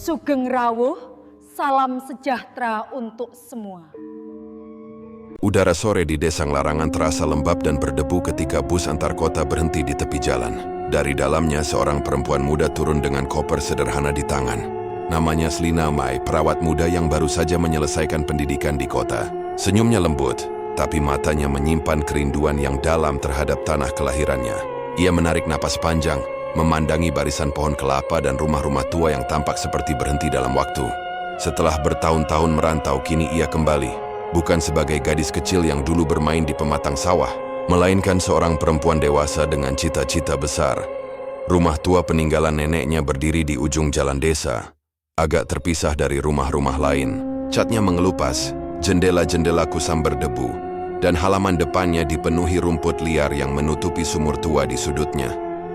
Sugeng rawuh, salam sejahtera untuk semua. Udara sore di Desa Larangan terasa lembab dan berdebu ketika bus antar kota berhenti di tepi jalan. Dari dalamnya seorang perempuan muda turun dengan koper sederhana di tangan. Namanya Slina Mai, perawat muda yang baru saja menyelesaikan pendidikan di kota. Senyumnya lembut, tapi matanya menyimpan kerinduan yang dalam terhadap tanah kelahirannya. Ia menarik napas panjang, memandangi barisan pohon kelapa dan rumah-rumah tua yang tampak seperti berhenti dalam waktu. Setelah bertahun-tahun merantau, kini ia kembali. Bukan sebagai gadis kecil yang dulu bermain di pematang sawah, melainkan seorang perempuan dewasa dengan cita-cita besar. Rumah tua peninggalan neneknya berdiri di ujung jalan desa, agak terpisah dari rumah-rumah lain. Catnya mengelupas, jendela-jendela kusam berdebu, dan halaman depannya dipenuhi rumput liar yang menutupi sumur tua di sudutnya.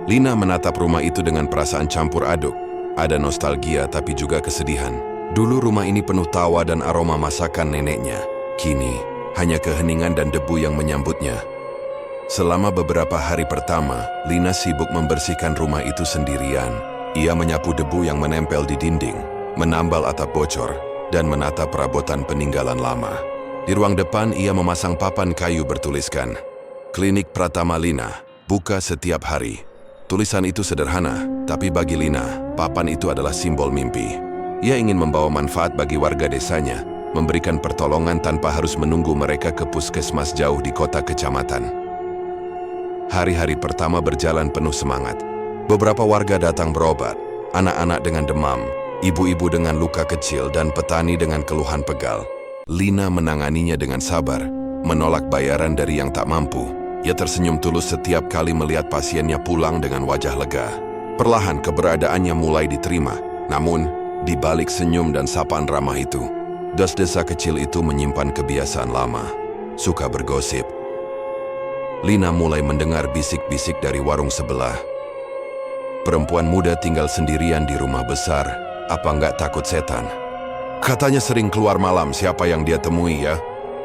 Lina menatap rumah itu dengan perasaan campur aduk. Ada nostalgia tapi juga kesedihan. Dulu rumah ini penuh tawa dan aroma masakan neneknya. Kini, hanya keheningan dan debu yang menyambutnya. Selama beberapa hari pertama, Lina sibuk membersihkan rumah itu sendirian. Ia menyapu debu yang menempel di dinding, menambal atap bocor, dan menata perabotan peninggalan lama. Di ruang depan, ia memasang papan kayu bertuliskan, "Klinik Pratama Lina, buka setiap hari." Tulisan itu sederhana, tapi bagi Lina, papan itu adalah simbol mimpi. Ia ingin membawa manfaat bagi warga desanya, memberikan pertolongan tanpa harus menunggu mereka ke puskesmas jauh di kota kecamatan. Hari-hari pertama berjalan penuh semangat. Beberapa warga datang berobat, anak-anak dengan demam, ibu-ibu dengan luka kecil, dan petani dengan keluhan pegal. Lina menanganinya dengan sabar, menolak bayaran dari yang tak mampu. Ia tersenyum tulus setiap kali melihat pasiennya pulang dengan wajah lega. Perlahan keberadaannya mulai diterima, namun di balik senyum dan sapaan ramah itu, desa kecil itu menyimpan kebiasaan lama, suka bergosip. Lina mulai mendengar bisik-bisik dari warung sebelah. Perempuan muda tinggal sendirian di rumah besar, apa nggak takut setan? Katanya sering keluar malam, siapa yang dia temui ya?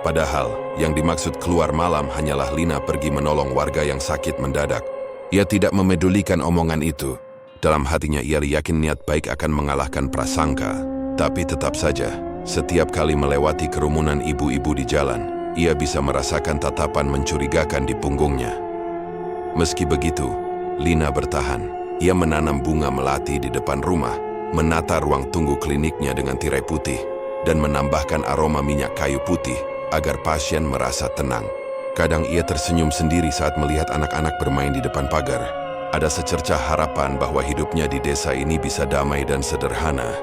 Padahal, yang dimaksud keluar malam hanyalah Lina pergi menolong warga yang sakit mendadak. Ia tidak memedulikan omongan itu. Dalam hatinya ia yakin niat baik akan mengalahkan prasangka. Tapi tetap saja, setiap kali melewati kerumunan ibu-ibu di jalan, ia bisa merasakan tatapan mencurigakan di punggungnya. Meski begitu, Lina bertahan. Ia menanam bunga melati di depan rumah, menata ruang tunggu kliniknya dengan tirai putih, dan menambahkan aroma minyak kayu putih agar pasien merasa tenang. Kadang ia tersenyum sendiri saat melihat anak-anak bermain di depan pagar. Ada secercah harapan bahwa hidupnya di desa ini bisa damai dan sederhana.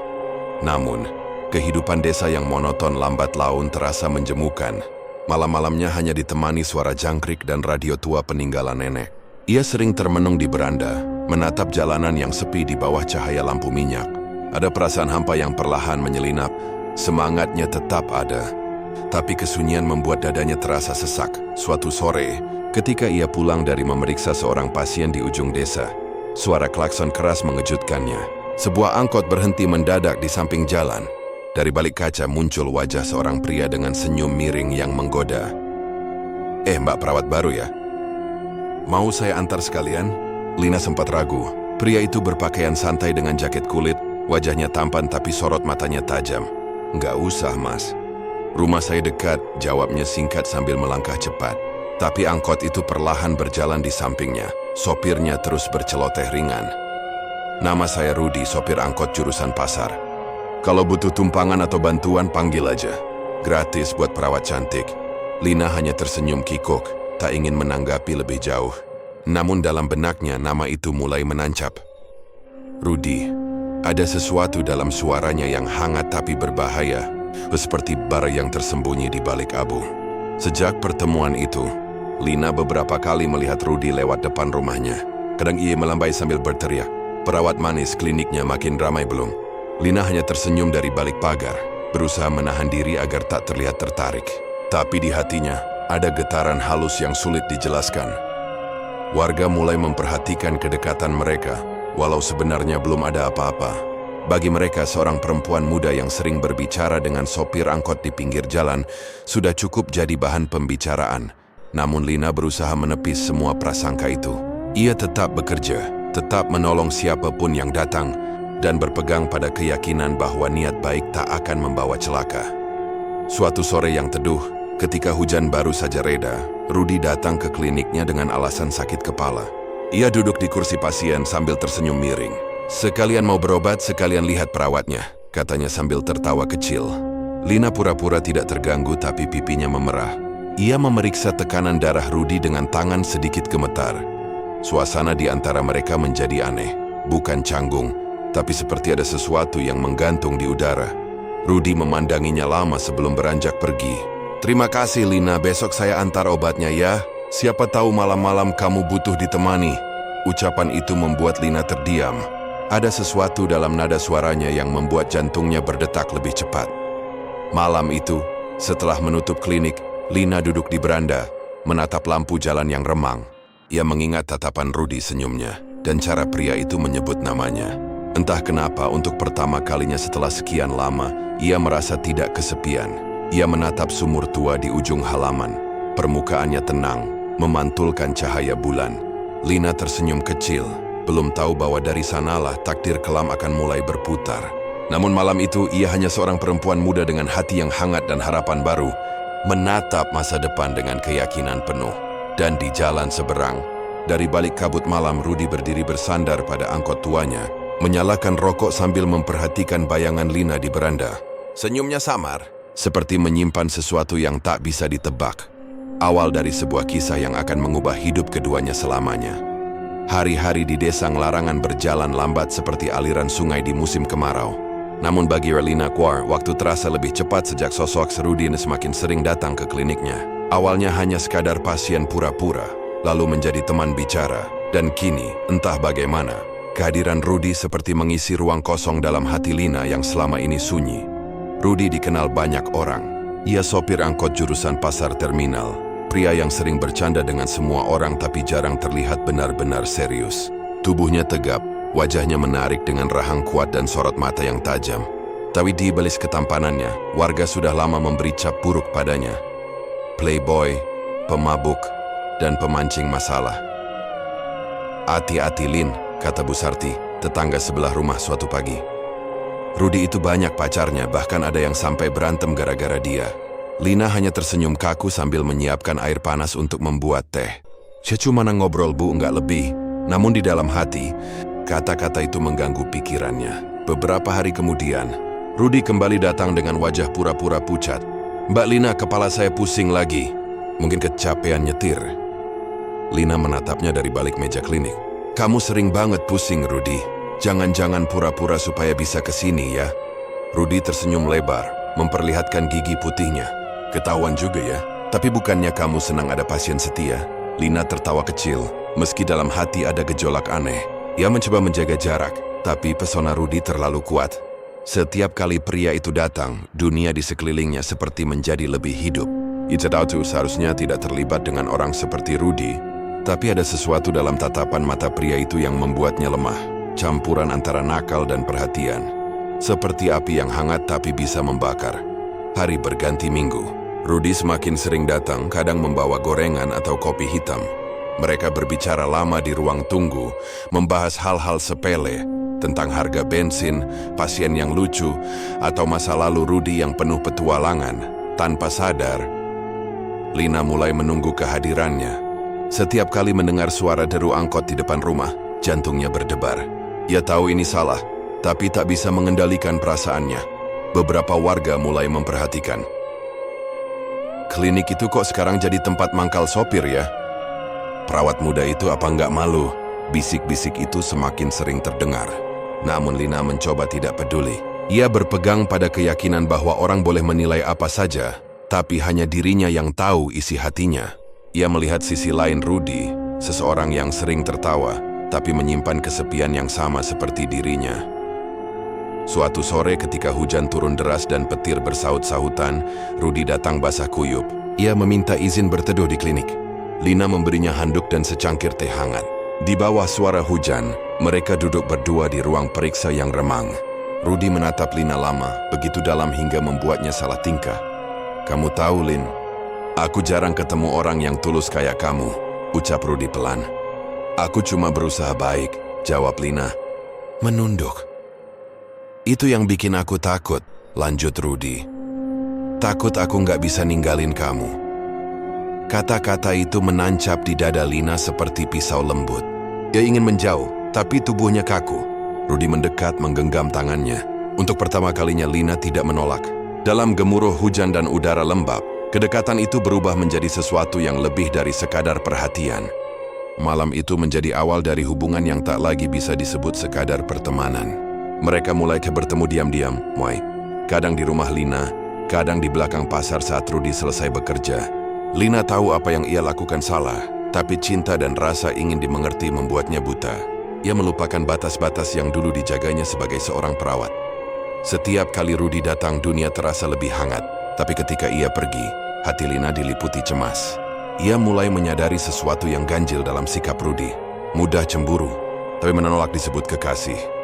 Namun, kehidupan desa yang monoton lambat laun terasa menjemukan. Malam-malamnya hanya ditemani suara jangkrik dan radio tua peninggalan nenek. Ia sering termenung di beranda, menatap jalanan yang sepi di bawah cahaya lampu minyak. Ada perasaan hampa yang perlahan menyelinap. Semangatnya tetap ada, tapi kesunyian membuat dadanya terasa sesak. Suatu sore, ketika ia pulang dari memeriksa seorang pasien di ujung desa, suara klakson keras mengejutkannya. Sebuah angkot berhenti mendadak di samping jalan. Dari balik kaca muncul wajah seorang pria dengan senyum miring yang menggoda. Mbak perawat baru ya? Mau saya antar sekalian? Lina sempat ragu. Pria itu berpakaian santai dengan jaket kulit, wajahnya tampan tapi sorot matanya tajam. Nggak usah, Mas. Rumah saya dekat, jawabnya singkat sambil melangkah cepat. Tapi angkot itu perlahan berjalan di sampingnya. Sopirnya terus berceloteh ringan. Nama saya Rudi, sopir angkot jurusan pasar. Kalau butuh tumpangan atau bantuan, panggil aja. Gratis buat perawat cantik. Lina hanya tersenyum kikuk, tak ingin menanggapi lebih jauh. Namun dalam benaknya nama itu mulai menancap. Rudi, ada sesuatu dalam suaranya yang hangat tapi berbahaya. Seperti bara yang tersembunyi di balik abu. Sejak pertemuan itu, Lina beberapa kali melihat Rudi lewat depan rumahnya. Kadang ia melambai sambil berteriak, "Perawat manis, kliniknya makin ramai belum?" Lina hanya tersenyum dari balik pagar, berusaha menahan diri agar tak terlihat tertarik. Tapi di hatinya, ada getaran halus yang sulit dijelaskan. Warga mulai memperhatikan kedekatan mereka, walau sebenarnya belum ada apa-apa. Bagi mereka, seorang perempuan muda yang sering berbicara dengan sopir angkot di pinggir jalan sudah cukup jadi bahan pembicaraan. Namun Lina berusaha menepis semua prasangka itu. Ia tetap bekerja, tetap menolong siapapun yang datang, dan berpegang pada keyakinan bahwa niat baik tak akan membawa celaka. Suatu sore yang teduh, ketika hujan baru saja reda, Rudy datang ke kliniknya dengan alasan sakit kepala. Ia duduk di kursi pasien sambil tersenyum miring. "Sekalian mau berobat, sekalian lihat perawatnya," katanya sambil tertawa kecil. Lina pura-pura tidak terganggu tapi pipinya memerah. Ia memeriksa tekanan darah Rudy dengan tangan sedikit gemetar. Suasana di antara mereka menjadi aneh. Bukan canggung, tapi seperti ada sesuatu yang menggantung di udara. Rudy memandanginya lama sebelum beranjak pergi. "Terima kasih Lina, besok saya antar obatnya ya. Siapa tahu malam-malam kamu butuh ditemani." Ucapan itu membuat Lina terdiam. Ada sesuatu dalam nada suaranya yang membuat jantungnya berdetak lebih cepat. Malam itu, setelah menutup klinik, Lina duduk di beranda, menatap lampu jalan yang remang. Ia mengingat tatapan Rudy senyumnya, dan cara pria itu menyebut namanya. Entah kenapa, untuk pertama kalinya setelah sekian lama, ia merasa tidak kesepian. Ia menatap sumur tua di ujung halaman. Permukaannya tenang, memantulkan cahaya bulan. Lina tersenyum kecil, belum tahu bahwa dari sanalah takdir kelam akan mulai berputar. Namun malam itu, ia hanya seorang perempuan muda dengan hati yang hangat dan harapan baru, menatap masa depan dengan keyakinan penuh. Dan di jalan seberang, dari balik kabut malam, Rudy berdiri bersandar pada angkot tuanya, menyalakan rokok sambil memperhatikan bayangan Lina di beranda. Senyumnya samar, seperti menyimpan sesuatu yang tak bisa ditebak. Awal dari sebuah kisah yang akan mengubah hidup keduanya selamanya. Hari-hari di desa Nglarangan berjalan lambat seperti aliran sungai di musim kemarau. Namun bagi Lina Kwar, waktu terasa lebih cepat sejak sosok Rudy semakin sering datang ke kliniknya. Awalnya hanya sekadar pasien pura-pura, lalu menjadi teman bicara, dan kini, entah bagaimana, kehadiran Rudy seperti mengisi ruang kosong dalam hati Lina yang selama ini sunyi. Rudy dikenal banyak orang. Ia sopir angkot jurusan pasar terminal, pria yang sering bercanda dengan semua orang tapi jarang terlihat benar-benar serius. Tubuhnya tegap, wajahnya menarik dengan rahang kuat dan sorot mata yang tajam. Tapi di balik ketampanannya, warga sudah lama memberi cap buruk padanya. Playboy, pemabuk, dan pemancing masalah. "Hati-hati Lin," kata Bu Sarti, tetangga sebelah rumah suatu pagi. Rudy itu banyak pacarnya, bahkan ada yang sampai berantem gara-gara dia. Lina hanya tersenyum kaku sambil menyiapkan air panas untuk membuat teh. "Saya cuma ngobrol Bu, nggak lebih." Namun di dalam hati, kata-kata itu mengganggu pikirannya. Beberapa hari kemudian, Rudy kembali datang dengan wajah pura-pura pucat. "Mbak Lina, kepala saya pusing lagi. Mungkin kecapean nyetir." Lina menatapnya dari balik meja klinik. "Kamu sering banget pusing, Rudy. Jangan-jangan pura-pura supaya bisa kesini ya." Rudy tersenyum lebar, memperlihatkan gigi putihnya. "Ketahuan juga ya. Tapi bukannya kamu senang ada pasien setia?" Lina tertawa kecil, meski dalam hati ada gejolak aneh. Ia mencoba menjaga jarak, tapi pesona Rudy terlalu kuat. Setiap kali pria itu datang, dunia di sekelilingnya seperti menjadi lebih hidup. Ia tahu seharusnya tidak terlibat dengan orang seperti Rudy, tapi ada sesuatu dalam tatapan mata pria itu yang membuatnya lemah. Campuran antara nakal dan perhatian. Seperti api yang hangat tapi bisa membakar. Hari berganti minggu. Rudy semakin sering datang, kadang membawa gorengan atau kopi hitam. Mereka berbicara lama di ruang tunggu, membahas hal-hal sepele, tentang harga bensin, pasien yang lucu, atau masa lalu Rudy yang penuh petualangan. Tanpa sadar, Lina mulai menunggu kehadirannya. Setiap kali mendengar suara deru angkot di depan rumah, jantungnya berdebar. Ia tahu ini salah, tapi tak bisa mengendalikan perasaannya. Beberapa warga mulai memperhatikan. "Klinik itu kok sekarang jadi tempat mangkal sopir ya? Perawat muda itu apa nggak malu?" Bisik-bisik itu semakin sering terdengar. Namun Lina mencoba tidak peduli. Ia berpegang pada keyakinan bahwa orang boleh menilai apa saja, tapi hanya dirinya yang tahu isi hatinya. Ia melihat sisi lain Rudy, seseorang yang sering tertawa, tapi menyimpan kesepian yang sama seperti dirinya. Suatu sore ketika hujan turun deras dan petir bersaut-sautan, Rudy datang basah kuyup. Ia meminta izin berteduh di klinik. Lina memberinya handuk dan secangkir teh hangat. Di bawah suara hujan, mereka duduk berdua di ruang periksa yang remang. Rudy menatap Lina lama, begitu dalam hingga membuatnya salah tingkah. "Kamu tahu, Lin, aku jarang ketemu orang yang tulus kayak kamu," ucap Rudy pelan. "Aku cuma berusaha baik," jawab Lina. Menunduk. Itu yang bikin aku takut, lanjut Rudy. Takut aku nggak bisa ninggalin kamu. Kata-kata itu menancap di dada Lina seperti pisau lembut. Dia ingin menjauh, tapi tubuhnya kaku. Rudy mendekat menggenggam tangannya. Untuk pertama kalinya Lina tidak menolak. Dalam gemuruh hujan dan udara lembab, kedekatan itu berubah menjadi sesuatu yang lebih dari sekadar perhatian. Malam itu menjadi awal dari hubungan yang tak lagi bisa disebut sekadar pertemanan. Mereka mulai bertemu diam-diam, kadang di rumah Lina, kadang di belakang pasar saat Rudy selesai bekerja. Lina tahu apa yang ia lakukan salah, tapi cinta dan rasa ingin dimengerti membuatnya buta. Ia melupakan batas-batas yang dulu dijaganya sebagai seorang perawat. Setiap kali Rudy datang, dunia terasa lebih hangat. Tapi ketika ia pergi, hati Lina diliputi cemas. Ia mulai menyadari sesuatu yang ganjil dalam sikap Rudy. Mudah cemburu, tapi menolak disebut kekasih.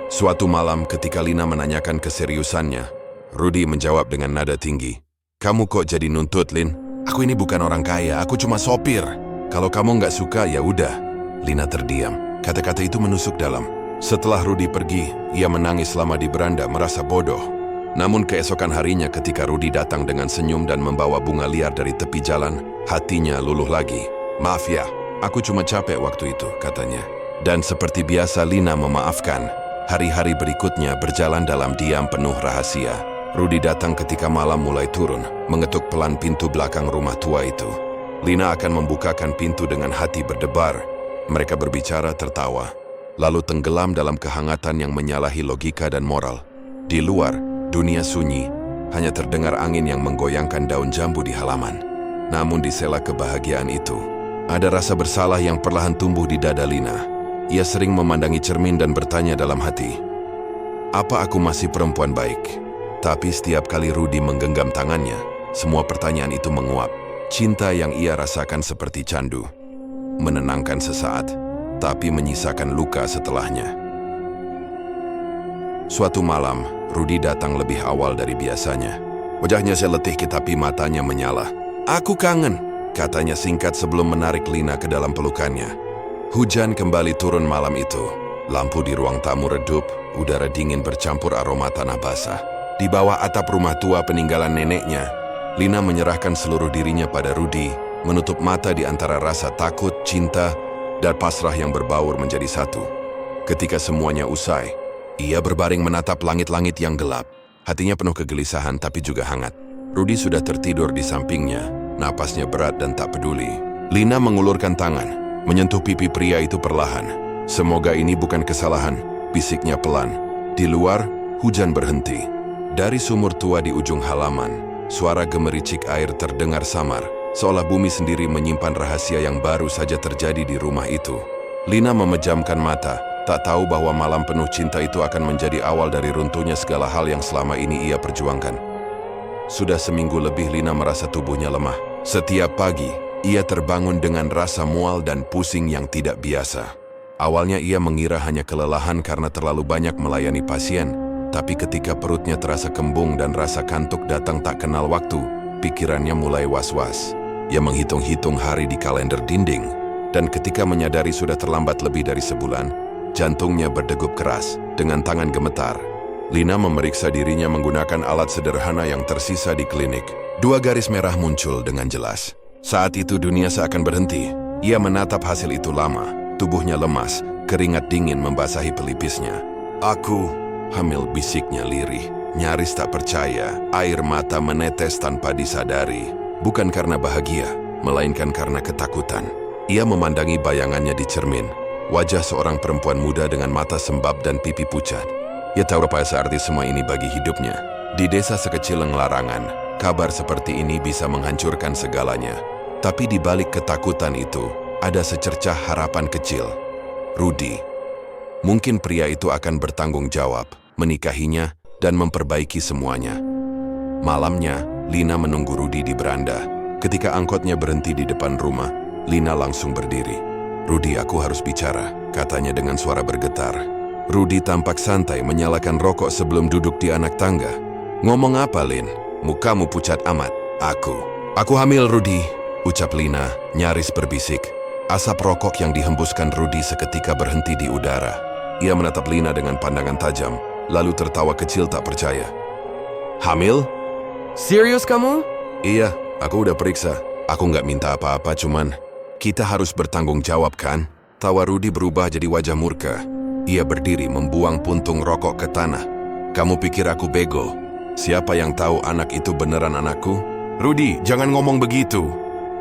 Suatu malam ketika Lina menanyakan keseriusannya, Rudy menjawab dengan nada tinggi. Kamu kok jadi nuntut, Lin? Aku ini bukan orang kaya, aku cuma sopir. Kalau kamu nggak suka, ya udah. Lina terdiam. Kata-kata itu menusuk dalam. Setelah Rudy pergi, ia menangis lama di beranda merasa bodoh. Namun keesokan harinya ketika Rudy datang dengan senyum dan membawa bunga liar dari tepi jalan, hatinya luluh lagi. Maaf ya, aku cuma capek waktu itu, katanya. Dan seperti biasa Lina memaafkan. Hari-hari berikutnya berjalan dalam diam penuh rahasia. Rudy datang ketika malam mulai turun, mengetuk pelan pintu belakang rumah tua itu. Lina akan membukakan pintu dengan hati berdebar. Mereka berbicara tertawa, lalu tenggelam dalam kehangatan yang menyalahi logika dan moral. Di luar, dunia sunyi, hanya terdengar angin yang menggoyangkan daun jambu di halaman. Namun di sela kebahagiaan itu, ada rasa bersalah yang perlahan tumbuh di dada Lina. Ia sering memandangi cermin dan bertanya dalam hati, apa aku masih perempuan baik? Tapi setiap kali Rudy menggenggam tangannya, semua pertanyaan itu menguap. Cinta yang ia rasakan seperti candu. Menenangkan sesaat, tapi menyisakan luka setelahnya. Suatu malam, Rudy datang lebih awal dari biasanya. Wajahnya seletih tapi matanya menyala. Aku kangen, katanya singkat sebelum menarik Lina ke dalam pelukannya. Hujan kembali turun malam itu. Lampu di ruang tamu redup, udara dingin bercampur aroma tanah basah. Di bawah atap rumah tua peninggalan neneknya, Lina menyerahkan seluruh dirinya pada Rudy, menutup mata di antara rasa takut, cinta, dan pasrah yang berbaur menjadi satu. Ketika semuanya usai, ia berbaring menatap langit-langit yang gelap. Hatinya penuh kegelisahan tapi juga hangat. Rudy sudah tertidur di sampingnya, napasnya berat dan tak peduli. Lina mengulurkan tangan, menyentuh pipi pria itu perlahan. Semoga ini bukan kesalahan, bisiknya pelan. Di luar, hujan berhenti. Dari sumur tua di ujung halaman, suara gemericik air terdengar samar, seolah bumi sendiri menyimpan rahasia yang baru saja terjadi di rumah itu. Lina memejamkan mata, tak tahu bahwa malam penuh cinta itu akan menjadi awal dari runtuhnya segala hal yang selama ini ia perjuangkan. Sudah seminggu lebih Lina merasa tubuhnya lemah. Setiap pagi, ia terbangun dengan rasa mual dan pusing yang tidak biasa. Awalnya ia mengira hanya kelelahan karena terlalu banyak melayani pasien, tapi ketika perutnya terasa kembung dan rasa kantuk datang tak kenal waktu, pikirannya mulai was-was. Ia menghitung-hitung hari di kalender dinding, dan ketika menyadari sudah terlambat lebih dari sebulan, jantungnya berdegup keras. Dengan tangan gemetar, Lina memeriksa dirinya menggunakan alat sederhana yang tersisa di klinik. 2 garis merah muncul dengan jelas. Saat itu dunia seakan berhenti. Ia menatap hasil itu lama, tubuhnya lemas, keringat dingin membasahi pelipisnya. Aku hamil, bisiknya lirih. Nyaris tak percaya, air mata menetes tanpa disadari. Bukan karena bahagia, melainkan karena ketakutan. Ia memandangi bayangannya di cermin. Wajah seorang perempuan muda dengan mata sembab dan pipi pucat. Ia tahu apa searti semua ini bagi hidupnya. Di desa sekecil Larangan, kabar seperti ini bisa menghancurkan segalanya. Tapi di balik ketakutan itu, ada secercah harapan kecil. Rudy. Mungkin pria itu akan bertanggung jawab, menikahinya, dan memperbaiki semuanya. Malamnya, Lina menunggu Rudy di beranda. Ketika angkotnya berhenti di depan rumah, Lina langsung berdiri. Rudy, aku harus bicara, katanya dengan suara bergetar. Rudy tampak santai menyalakan rokok sebelum duduk di anak tangga. Ngomong apa, Lin? Mukamu pucat amat. Aku hamil, Rudy, ucap Lina, nyaris berbisik. Asap rokok yang dihembuskan Rudy seketika berhenti di udara. Ia menatap Lina dengan pandangan tajam. lalu tertawa kecil tak percaya. Hamil? Serius kamu? Iya, aku udah periksa. Aku nggak minta apa-apa, cuman kita harus bertanggung jawab kan? Tawa Rudy berubah jadi wajah murka. Ia berdiri membuang puntung rokok ke tanah. Kamu pikir aku bego? Siapa yang tahu anak itu beneran anakku? Rudy, jangan ngomong begitu.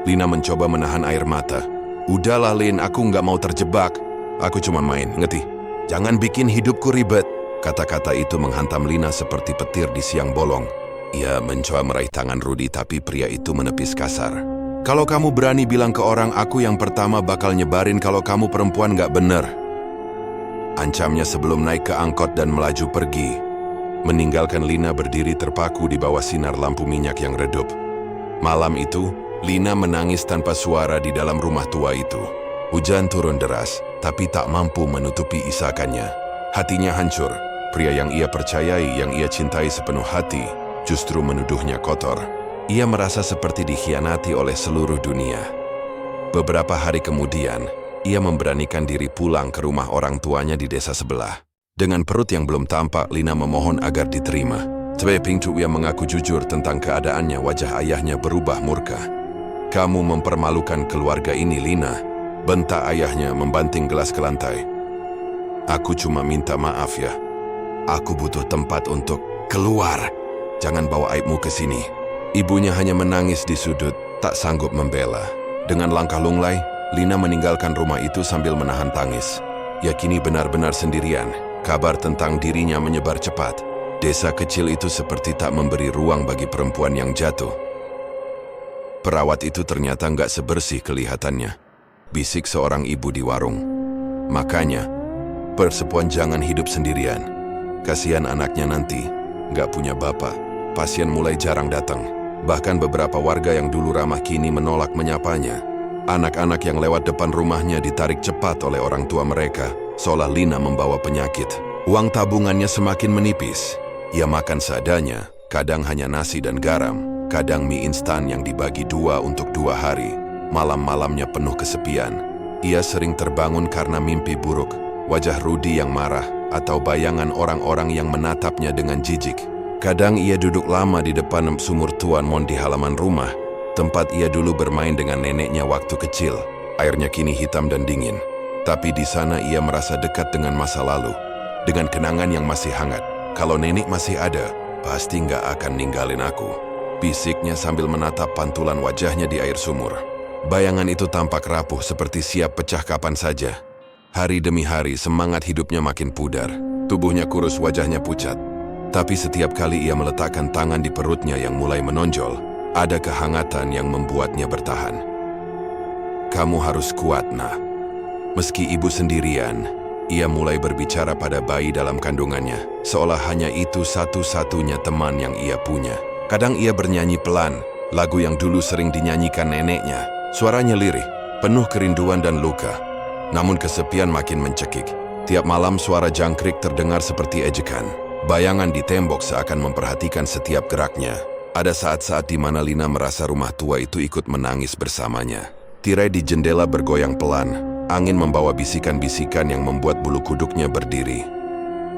Lina mencoba menahan air mata. Udahlah Lin, aku nggak mau terjebak. Aku cuma main, ngerti? Jangan bikin hidupku ribet. Kata-kata itu menghantam Lina seperti petir di siang bolong. Ia mencoba meraih tangan Rudy, tapi pria itu menepis kasar. Kalau kamu berani bilang ke orang, aku yang pertama bakal nyebarin kalau kamu perempuan nggak bener. Ancamnya sebelum naik ke angkot dan melaju pergi. Meninggalkan Lina berdiri terpaku di bawah sinar lampu minyak yang redup. Malam itu, Lina menangis tanpa suara di dalam rumah tua itu. Hujan turun deras, tapi tak mampu menutupi isakannya. Hatinya hancur. Pria yang ia percayai, yang ia cintai sepenuh hati, justru menuduhnya kotor. Ia merasa seperti dikhianati oleh seluruh dunia. Beberapa hari kemudian, ia memberanikan diri pulang ke rumah orang tuanya di desa sebelah. Dengan perut yang belum tampak, Lina memohon agar diterima. Sebagai pintu, ia mengaku jujur tentang keadaannya. Wajah ayahnya berubah murka. Kamu mempermalukan keluarga ini, Lina. Bentak ayahnya membanting gelas ke lantai. Aku cuma minta maaf ya. Aku butuh tempat untuk keluar. Jangan bawa aibmu ke sini. Ibunya hanya menangis di sudut, tak sanggup membela. Dengan langkah lunglai, Lina meninggalkan rumah itu sambil menahan tangis. Ia kini benar-benar sendirian. Kabar tentang dirinya menyebar cepat. Desa kecil itu seperti tak memberi ruang bagi perempuan yang jatuh. Perawat itu ternyata nggak sebersih kelihatannya. Bisik seorang ibu di warung. Makanya, perempuan jangan hidup sendirian. Kasihan anaknya nanti, nggak punya bapak. Pasien mulai jarang datang. Bahkan beberapa warga yang dulu ramah kini menolak menyapanya. Anak-anak yang lewat depan rumahnya ditarik cepat oleh orang tua mereka, seolah Lina membawa penyakit. Uang tabungannya semakin menipis. Ia makan seadanya, kadang hanya nasi dan garam, kadang mie instan yang dibagi 2 untuk 2 hari. Malam-malamnya penuh kesepian. Ia sering terbangun karena mimpi buruk, wajah Rudy yang marah, atau bayangan orang-orang yang menatapnya dengan jijik. Kadang ia duduk lama di depan sumur Tuan Mon di halaman rumah, tempat ia dulu bermain dengan neneknya waktu kecil. Airnya kini hitam dan dingin. Tapi di sana ia merasa dekat dengan masa lalu, dengan kenangan yang masih hangat. Kalau nenek masih ada, pasti nggak akan ninggalin aku. Bisiknya sambil menatap pantulan wajahnya di air sumur. Bayangan itu tampak rapuh seperti siap pecah kapan saja. Hari demi hari semangat hidupnya makin pudar. Tubuhnya kurus, wajahnya pucat. Tapi setiap kali ia meletakkan tangan di perutnya yang mulai menonjol, ada kehangatan yang membuatnya bertahan. Kamu harus kuat, Nah. Meski ibu sendirian, ia mulai berbicara pada bayi dalam kandungannya, seolah hanya itu satu-satunya teman yang ia punya. Kadang ia bernyanyi pelan, lagu yang dulu sering dinyanyikan neneknya. Suaranya lirih, penuh kerinduan dan luka. Namun kesepian makin mencekik. Tiap malam suara jangkrik terdengar seperti ejekan. Bayangan di tembok seakan memperhatikan setiap geraknya. Ada saat-saat di mana Lina merasa rumah tua itu ikut menangis bersamanya. Tirai di jendela bergoyang pelan. Angin membawa bisikan-bisikan yang membuat bulu kuduknya berdiri.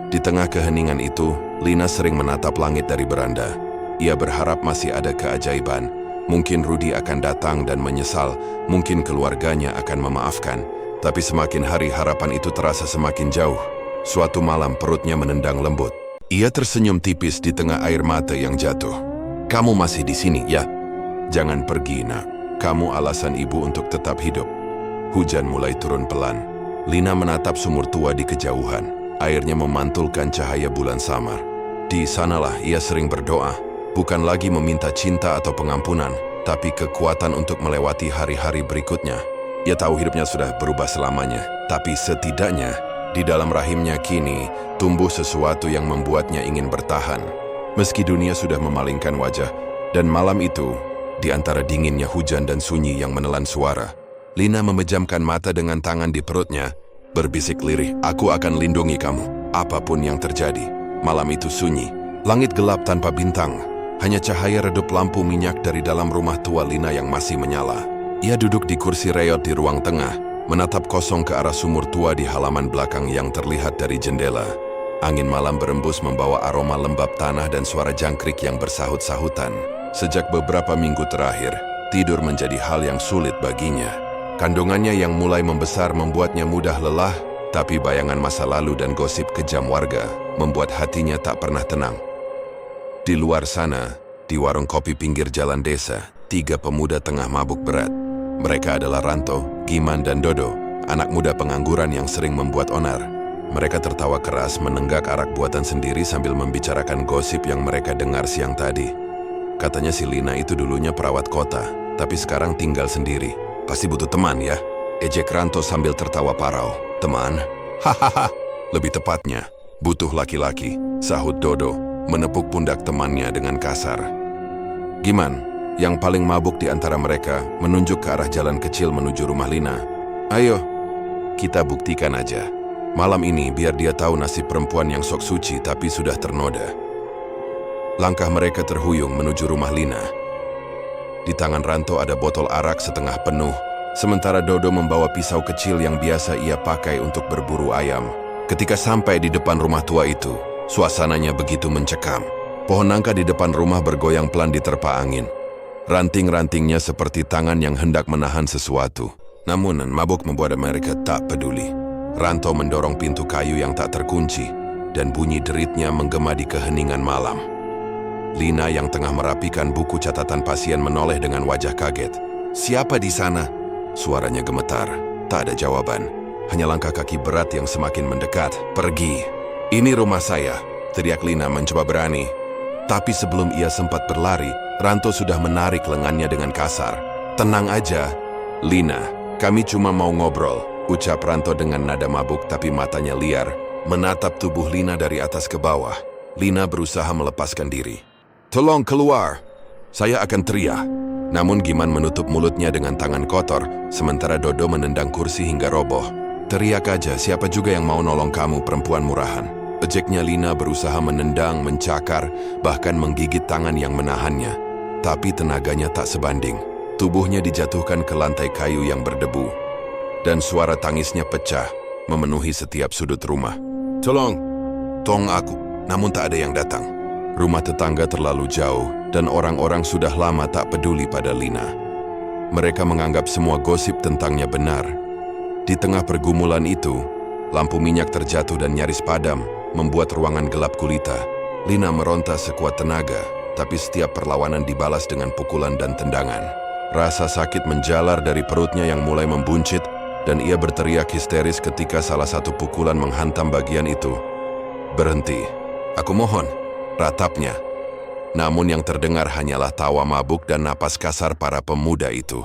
Di tengah keheningan itu, Lina sering menatap langit dari beranda. Ia berharap masih ada keajaiban. Mungkin Rudy akan datang dan menyesal. Mungkin keluarganya akan memaafkan. Tapi semakin hari harapan itu terasa semakin jauh. Suatu malam perutnya menendang lembut. Ia tersenyum tipis di tengah air mata yang jatuh. Kamu masih di sini, ya? Jangan pergi, Nak. Kamu alasan ibu untuk tetap hidup. Hujan mulai turun pelan. Lina menatap sumur tua di kejauhan. Airnya memantulkan cahaya bulan samar. Di sanalah ia sering berdoa. Bukan lagi meminta cinta atau pengampunan, tapi kekuatan untuk melewati hari-hari berikutnya. Ia tahu hidupnya sudah berubah selamanya, tapi setidaknya di dalam rahimnya kini tumbuh sesuatu yang membuatnya ingin bertahan. Meski dunia sudah memalingkan wajah, dan malam itu, di antara dinginnya hujan dan sunyi yang menelan suara, Lina memejamkan mata dengan tangan di perutnya, berbisik lirih, aku akan lindungi kamu, apapun yang terjadi. Malam itu sunyi, langit gelap tanpa bintang, hanya cahaya redup lampu minyak dari dalam rumah tua Lina yang masih menyala. Ia duduk di kursi reot di ruang tengah, menatap kosong ke arah sumur tua di halaman belakang yang terlihat dari jendela. Angin malam berembus membawa aroma lembab tanah dan suara jangkrik yang bersahut-sahutan. Sejak beberapa minggu terakhir, tidur menjadi hal yang sulit baginya. Kandungannya yang mulai membesar membuatnya mudah lelah, tapi bayangan masa lalu dan gosip kejam warga membuat hatinya tak pernah tenang. Di luar sana, di warung kopi pinggir jalan desa, 3 pemuda tengah mabuk berat. Mereka adalah Ranto, Giman, dan Dodo, anak muda pengangguran yang sering membuat onar. Mereka tertawa keras menenggak arak buatan sendiri sambil membicarakan gosip yang mereka dengar siang tadi. Katanya si Lina itu dulunya perawat kota, tapi sekarang tinggal sendiri. Pasti butuh teman ya? Ejek Ranto sambil tertawa parau. Teman? Hahaha. Lebih tepatnya, butuh laki-laki, sahut Dodo, menepuk pundak temannya dengan kasar. Giman, yang paling mabuk di antara mereka, menunjuk ke arah jalan kecil menuju rumah Lina. Ayo, kita buktikan aja. Malam ini biar dia tahu nasib perempuan yang sok suci tapi sudah ternoda. Langkah mereka terhuyung menuju rumah Lina. Di tangan Ranto ada botol arak setengah penuh, sementara Dodo membawa pisau kecil yang biasa ia pakai untuk berburu ayam. Ketika sampai di depan rumah tua itu, suasananya begitu mencekam. Pohon nangka di depan rumah bergoyang pelan diterpa angin. Ranting-rantingnya seperti tangan yang hendak menahan sesuatu. Namun mabuk membuat mereka tak peduli. Ranto mendorong pintu kayu yang tak terkunci, dan bunyi deritnya menggema di keheningan malam. Lina yang tengah merapikan buku catatan pasien menoleh dengan wajah kaget. Siapa di sana? Suaranya gemetar. Tak ada jawaban. Hanya langkah kaki berat yang semakin mendekat. Pergi. Ini rumah saya, teriak Lina mencoba berani. Tapi sebelum ia sempat berlari, Ranto sudah menarik lengannya dengan kasar. Tenang aja, Lina. Kami cuma mau ngobrol, ucap Ranto dengan nada mabuk tapi matanya liar, menatap tubuh Lina dari atas ke bawah. Lina berusaha melepaskan diri. Tolong keluar, saya akan teriak. Namun Giman menutup mulutnya dengan tangan kotor, sementara Dodo menendang kursi hingga roboh. Teriak aja, siapa juga yang mau nolong kamu, perempuan murahan. Ejeknya Lina berusaha menendang, mencakar, bahkan menggigit tangan yang menahannya. Tapi tenaganya tak sebanding. Tubuhnya dijatuhkan ke lantai kayu yang berdebu. Dan suara tangisnya pecah, memenuhi setiap sudut rumah. Tolong aku, namun tak ada yang datang. Rumah tetangga terlalu jauh, dan orang-orang sudah lama tak peduli pada Lina. Mereka menganggap semua gosip tentangnya benar. Di tengah pergumulan itu, lampu minyak terjatuh dan nyaris padam, membuat ruangan gelap gulita. Lina meronta sekuat tenaga, tapi setiap perlawanan dibalas dengan pukulan dan tendangan. Rasa sakit menjalar dari perutnya yang mulai membuncit, dan ia berteriak histeris ketika salah satu pukulan menghantam bagian itu. Berhenti, aku mohon, ratapnya. Namun yang terdengar hanyalah tawa mabuk dan napas kasar para pemuda itu.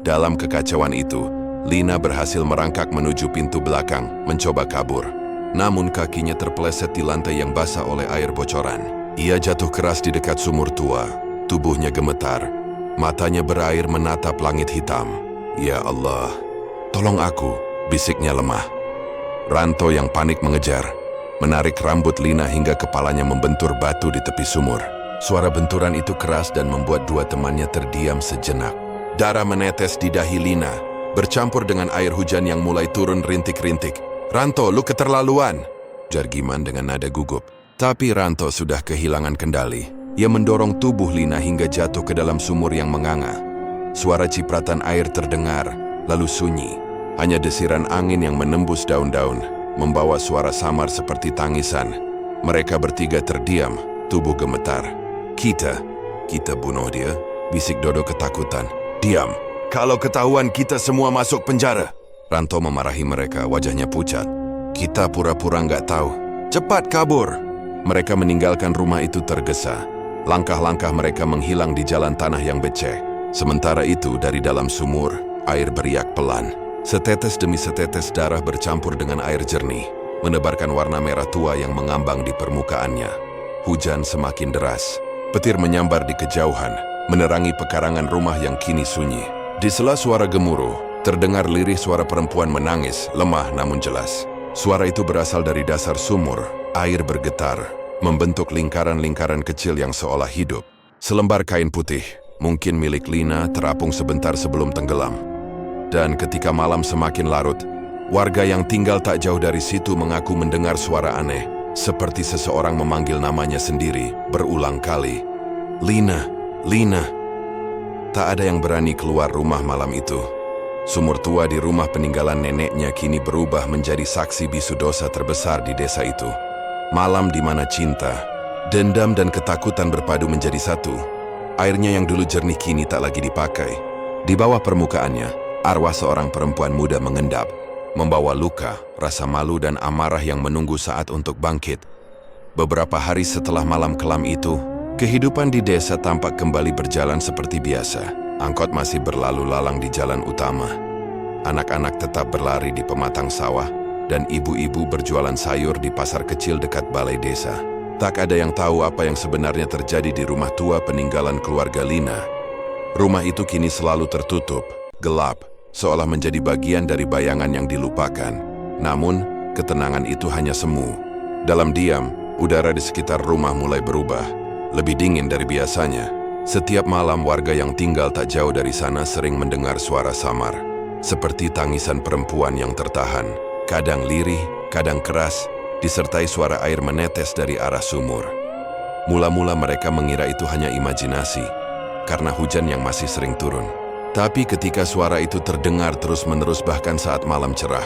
Dalam kekacauan itu, Lina berhasil merangkak menuju pintu belakang, mencoba kabur. Namun kakinya terpeleset di lantai yang basah oleh air bocoran. Ia jatuh keras di dekat sumur tua, tubuhnya gemetar, matanya berair menatap langit hitam. Ya Allah, tolong aku, bisiknya lemah. Ranto yang panik mengejar, menarik rambut Lina hingga kepalanya membentur batu di tepi sumur. Suara benturan itu keras dan membuat dua temannya terdiam sejenak. Darah menetes di dahi Lina, bercampur dengan air hujan yang mulai turun rintik-rintik. Ranto, lu keterlaluan, ujar Giman dengan nada gugup. Tapi Ranto sudah kehilangan kendali. Ia mendorong tubuh Lina hingga jatuh ke dalam sumur yang menganga. Suara cipratan air terdengar, lalu sunyi. Hanya desiran angin yang menembus daun-daun, membawa suara samar seperti tangisan. Mereka bertiga terdiam, tubuh gemetar. Kita bunuh dia, bisik Dodo ketakutan. Diam, kalau ketahuan kita semua masuk penjara. Ranto memarahi mereka, wajahnya pucat. Kita pura-pura nggak tahu. Cepat kabur. Mereka meninggalkan rumah itu tergesa. Langkah-langkah mereka menghilang di jalan tanah yang becek. Sementara itu, dari dalam sumur, air beriak pelan. Setetes demi setetes darah bercampur dengan air jernih, menebarkan warna merah tua yang mengambang di permukaannya. Hujan semakin deras. Petir menyambar di kejauhan, menerangi pekarangan rumah yang kini sunyi. Di sela suara gemuruh, terdengar lirih suara perempuan menangis, lemah namun jelas. Suara itu berasal dari dasar sumur. Air bergetar, membentuk lingkaran-lingkaran kecil yang seolah hidup. Selembar kain putih, mungkin milik Lina, terapung sebentar sebelum tenggelam. Dan ketika malam semakin larut, Warga yang tinggal tak jauh dari situ mengaku mendengar suara aneh, seperti seseorang memanggil namanya sendiri berulang kali. Lina, Lina. Tak ada yang berani keluar rumah malam itu. Sumur tua di rumah peninggalan neneknya kini berubah menjadi saksi bisu dosa terbesar di desa itu. Malam di mana cinta, dendam dan ketakutan berpadu menjadi satu. Airnya yang dulu jernih kini tak lagi dipakai. Di bawah permukaannya, arwah seorang perempuan muda mengendap, membawa luka, rasa malu dan amarah yang menunggu saat untuk bangkit. Beberapa hari setelah malam kelam itu, kehidupan di desa tampak kembali berjalan seperti biasa. Angkot masih berlalu lalang di jalan utama. Anak-anak tetap berlari di pematang sawah, dan ibu-ibu berjualan sayur di pasar kecil dekat balai desa. Tak ada yang tahu apa yang sebenarnya terjadi di rumah tua peninggalan keluarga Lina. Rumah itu kini selalu tertutup, gelap, seolah menjadi bagian dari bayangan yang dilupakan. Namun, ketenangan itu hanya semu. Dalam diam, udara di sekitar rumah mulai berubah, lebih dingin dari biasanya. Setiap malam warga yang tinggal tak jauh dari sana sering mendengar suara samar, seperti tangisan perempuan yang tertahan, kadang lirih, kadang keras, disertai suara air menetes dari arah sumur. Mula-mula mereka mengira itu hanya imajinasi, karena hujan yang masih sering turun. Tapi ketika suara itu terdengar terus-menerus bahkan saat malam cerah,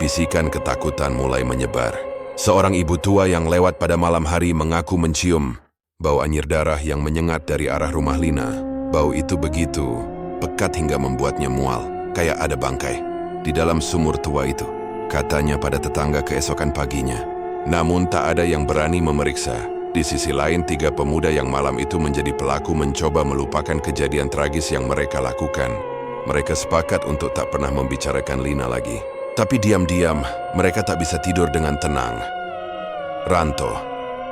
bisikan ketakutan mulai menyebar. Seorang ibu tua yang lewat pada malam hari mengaku mencium bau anyir darah yang menyengat dari arah rumah Lina. Bau itu begitu pekat hingga membuatnya mual, kayak ada bangkai di dalam sumur tua itu, katanya pada tetangga keesokan paginya. Namun tak ada yang berani memeriksa. Di sisi lain, 3 pemuda yang malam itu menjadi pelaku mencoba melupakan kejadian tragis yang mereka lakukan. Mereka sepakat untuk tak pernah membicarakan Lina lagi. Tapi diam-diam, mereka tak bisa tidur dengan tenang. Ranto,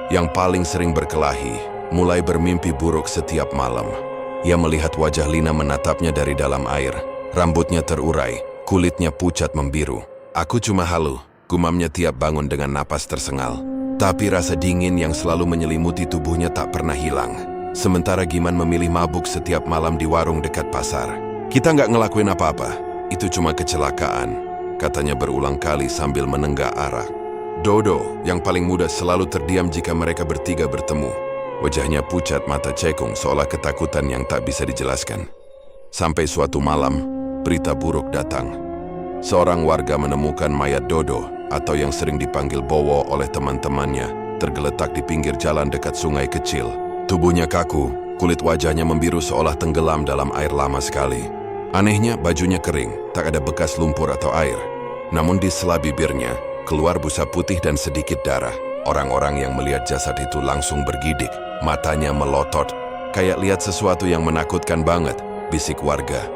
yang paling sering berkelahi, mulai bermimpi buruk setiap malam. Ia melihat wajah Lina menatapnya dari dalam air. Rambutnya terurai, kulitnya pucat membiru. "Aku cuma halu," gumamnya tiap bangun dengan napas tersengal. Tapi rasa dingin yang selalu menyelimuti tubuhnya tak pernah hilang. Sementara Giman memilih mabuk setiap malam di warung dekat pasar. "Kita nggak ngelakuin apa-apa, itu cuma kecelakaan," katanya berulang kali sambil menenggak arak. Dodo, yang paling muda, selalu terdiam jika mereka bertiga bertemu. Wajahnya pucat, mata cekung, seolah ketakutan yang tak bisa dijelaskan. Sampai suatu malam, berita buruk datang. Seorang warga menemukan mayat Dodo, atau yang sering dipanggil Bowo oleh teman-temannya, tergeletak di pinggir jalan dekat sungai kecil. Tubuhnya kaku, kulit wajahnya membiru seolah tenggelam dalam air lama sekali. Anehnya, bajunya kering, tak ada bekas lumpur atau air. Namun di sela bibirnya, keluar busa putih dan sedikit darah. Orang-orang yang melihat jasad itu langsung bergidik, matanya melotot, kayak lihat sesuatu yang menakutkan banget, bisik warga.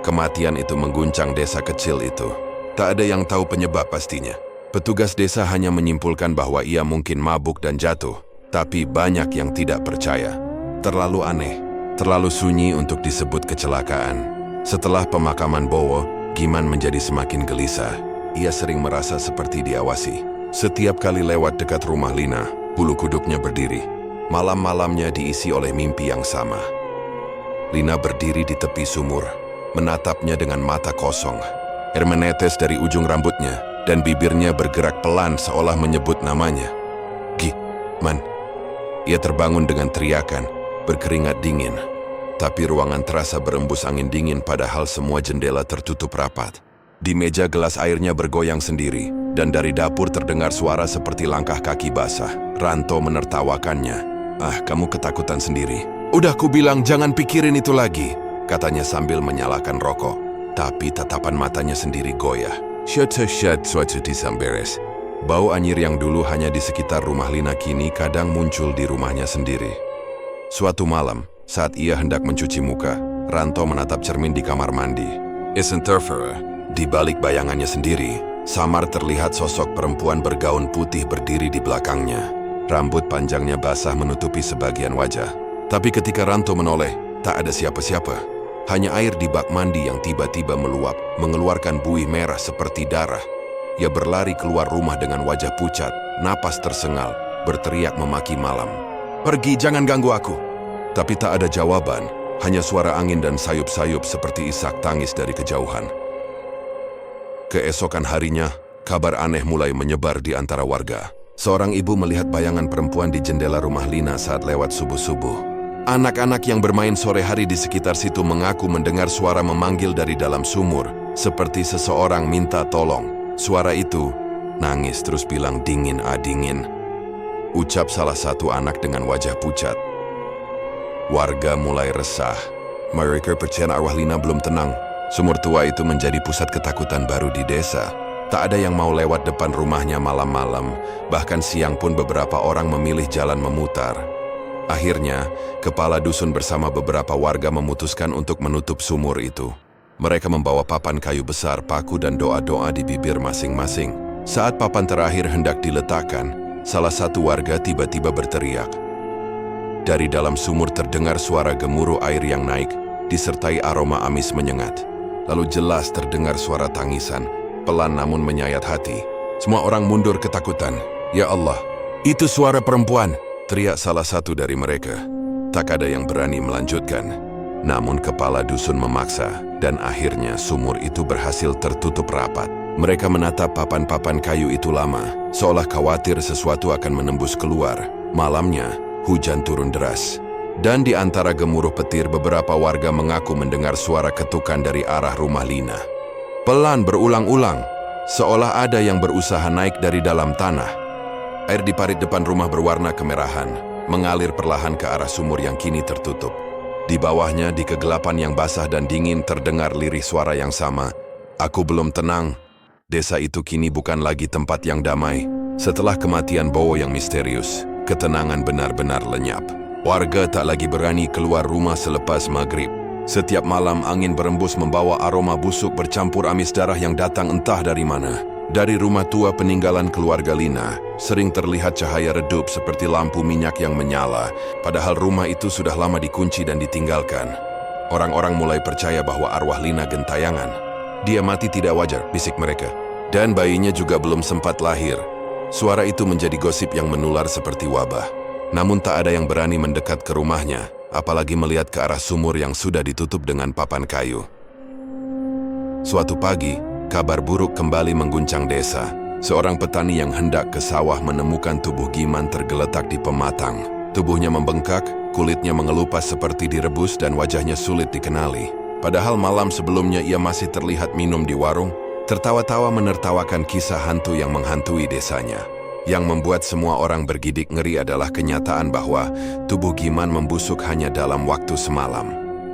Kematian itu mengguncang desa kecil itu. Tak ada yang tahu penyebab pastinya. Petugas desa hanya menyimpulkan bahwa ia mungkin mabuk dan jatuh, tapi banyak yang tidak percaya. Terlalu aneh, terlalu sunyi untuk disebut kecelakaan. Setelah pemakaman Bowo, Giman menjadi semakin gelisah. Ia sering merasa seperti diawasi. Setiap kali lewat dekat rumah Lina, bulu kuduknya berdiri. Malam-malamnya diisi oleh mimpi yang sama. Lina berdiri di tepi sumur, menatapnya dengan mata kosong. Air menetes dari ujung rambutnya, dan bibirnya bergerak pelan seolah menyebut namanya. "Giman." Ia terbangun dengan teriakan, berkeringat dingin. Tapi ruangan terasa berembus angin dingin padahal semua jendela tertutup rapat. Di meja gelas airnya bergoyang sendiri, dan dari dapur terdengar suara seperti langkah kaki basah. Ranto menertawakannya. "Ah, kamu ketakutan sendiri. Udah kubilang jangan pikirin itu lagi," katanya sambil menyalakan rokok. Tapi tatapan matanya sendiri goyah. Syat suatu disamberes. Bau anyir yang dulu hanya di sekitar rumah Lina kini kadang muncul di rumahnya sendiri. Suatu malam, saat ia hendak mencuci muka, Ranto menatap cermin di kamar mandi. Di balik bayangannya sendiri, samar terlihat sosok perempuan bergaun putih berdiri di belakangnya. Rambut panjangnya basah menutupi sebagian wajah. Tapi ketika Ranto menoleh, tak ada siapa-siapa. Hanya air di bak mandi yang tiba-tiba meluap, mengeluarkan buih merah seperti darah. Ia berlari keluar rumah dengan wajah pucat, napas tersengal, berteriak memaki malam. "Pergi, jangan ganggu aku." Tapi tak ada jawaban, hanya suara angin dan sayup-sayup seperti isak tangis dari kejauhan. Keesokan harinya, kabar aneh mulai menyebar di antara warga. Seorang ibu melihat bayangan perempuan di jendela rumah Lina saat lewat subuh-subuh. Anak-anak yang bermain sore hari di sekitar situ mengaku mendengar suara memanggil dari dalam sumur, seperti seseorang minta tolong. Suara itu nangis terus bilang dingin dingin. Ucap salah satu anak dengan wajah pucat. Warga mulai resah. Mereka percaya arwah Lina belum tenang. Sumur tua itu menjadi pusat ketakutan baru di desa. Tak ada yang mau lewat depan rumahnya malam-malam. Bahkan siang pun beberapa orang memilih jalan memutar. Akhirnya, kepala dusun bersama beberapa warga memutuskan untuk menutup sumur itu. Mereka membawa papan kayu besar, paku dan doa-doa di bibir masing-masing. Saat papan terakhir hendak diletakkan, salah satu warga tiba-tiba berteriak. Dari dalam sumur terdengar suara gemuruh air yang naik, disertai aroma amis menyengat. Lalu jelas terdengar suara tangisan, pelan namun menyayat hati. Semua orang mundur ketakutan. Ya Allah, itu suara perempuan! Teriak salah satu dari mereka. Tak ada yang berani melanjutkan. Namun kepala dusun memaksa, dan akhirnya sumur itu berhasil tertutup rapat. Mereka menatap papan-papan kayu itu lama, seolah khawatir sesuatu akan menembus keluar. Malamnya, hujan turun deras. Dan di antara gemuruh petir, beberapa warga mengaku mendengar suara ketukan dari arah rumah Lina. Pelan berulang-ulang, seolah ada yang berusaha naik dari dalam tanah. Air di parit depan rumah berwarna kemerahan, mengalir perlahan ke arah sumur yang kini tertutup. Di bawahnya, di kegelapan yang basah dan dingin, terdengar lirih suara yang sama. Aku belum tenang. Desa itu kini bukan lagi tempat yang damai. Setelah kematian Bowo yang misterius, ketenangan benar-benar lenyap. Warga tak lagi berani keluar rumah selepas maghrib. Setiap malam angin berembus membawa aroma busuk bercampur amis darah yang datang entah dari mana. Dari rumah tua peninggalan keluarga Lina, sering terlihat cahaya redup seperti lampu minyak yang menyala, padahal rumah itu sudah lama dikunci dan ditinggalkan. Orang-orang mulai percaya bahwa arwah Lina gentayangan. Dia mati tidak wajar, bisik mereka. Dan bayinya juga belum sempat lahir. Suara itu menjadi gosip yang menular seperti wabah. Namun tak ada yang berani mendekat ke rumahnya, apalagi melihat ke arah sumur yang sudah ditutup dengan papan kayu. Suatu pagi, kabar buruk kembali mengguncang desa. Seorang petani yang hendak ke sawah menemukan tubuh Giman tergeletak di pematang. Tubuhnya membengkak, kulitnya mengelupas seperti direbus dan wajahnya sulit dikenali. Padahal malam sebelumnya ia masih terlihat minum di warung, tertawa-tawa menertawakan kisah hantu yang menghantui desanya. Yang membuat semua orang bergidik ngeri adalah kenyataan bahwa tubuh Giman membusuk hanya dalam waktu semalam.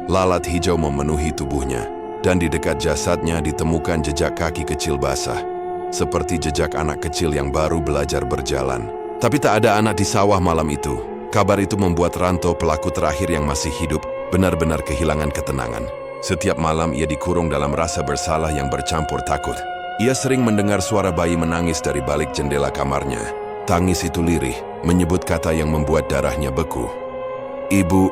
Lalat hijau memenuhi tubuhnya, dan di dekat jasadnya ditemukan jejak kaki kecil basah, seperti jejak anak kecil yang baru belajar berjalan. Tapi tak ada anak di sawah malam itu. Kabar itu membuat Ranto, pelaku terakhir yang masih hidup, benar-benar kehilangan ketenangan. Setiap malam ia dikurung dalam rasa bersalah yang bercampur takut. Ia sering mendengar suara bayi menangis dari balik jendela kamarnya. Tangis itu lirih, menyebut kata yang membuat darahnya beku. Ibu.